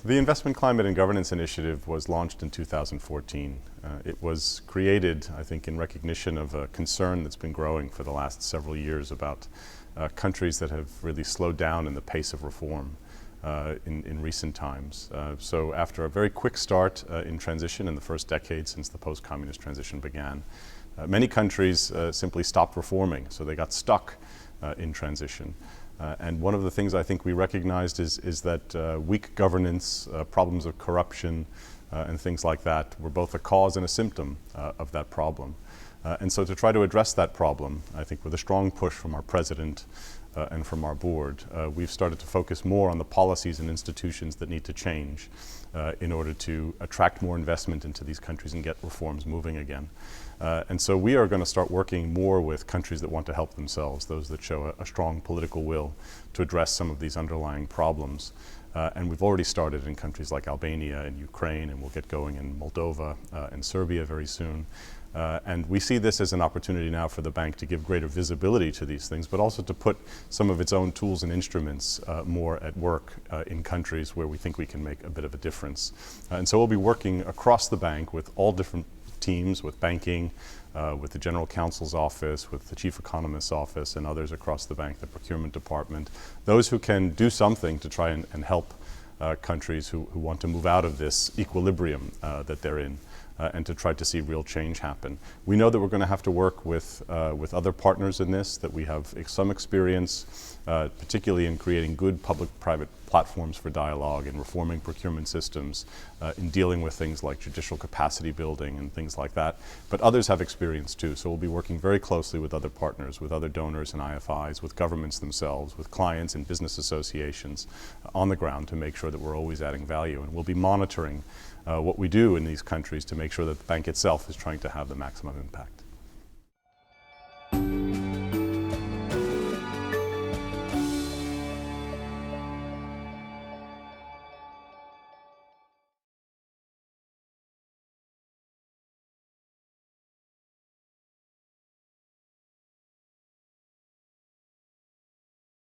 The Investment Climate and Governance Initiative was launched in 2014. It was created, I think, in recognition of a concern that's been growing for the last several years about countries that have really slowed down in the pace of reform in recent times. So after a very quick start in transition in the first decade since the post-communist transition began, many countries simply stopped reforming, so they got stuck in transition. And one of the things I think we recognized is that weak governance, problems of corruption, and things like that were both a cause and a symptom of that problem. And so to try to address that problem, I think with a strong push from our president and from our board, we've started to focus more on the policies and institutions that need to change in order to attract more investment into these countries and get reforms moving again. And so we are going to start working more with countries that want to help themselves, those that show a strong political will to address some of these underlying problems. And we've already started in countries like Albania and Ukraine, and we'll get going in Moldova and Serbia very soon. And we see this as an opportunity now for the bank to give greater visibility to these things, but also to put some of its own tools and instruments more at work in countries where we think we can make a bit of a difference. And so we'll be working across the bank with all different teams, with banking, with the General Counsel's office, with the Chief Economist's office, and others across the bank, the procurement department, those who can do something to try and help countries who want to move out of this equilibrium that they're in. And to try to see real change happen. We know that we're going to have to work with other partners in this, that we have some experience, particularly in creating good public-private platforms for dialogue and reforming procurement systems, in dealing with things like judicial capacity building and things like that. But others have experience too, so we'll be working very closely with other partners, with other donors and IFIs, with governments themselves, with clients and business associations on the ground to make sure that we're always adding value. And we'll be monitoring what we do in these countries to make sure that the bank itself is trying to have the maximum impact.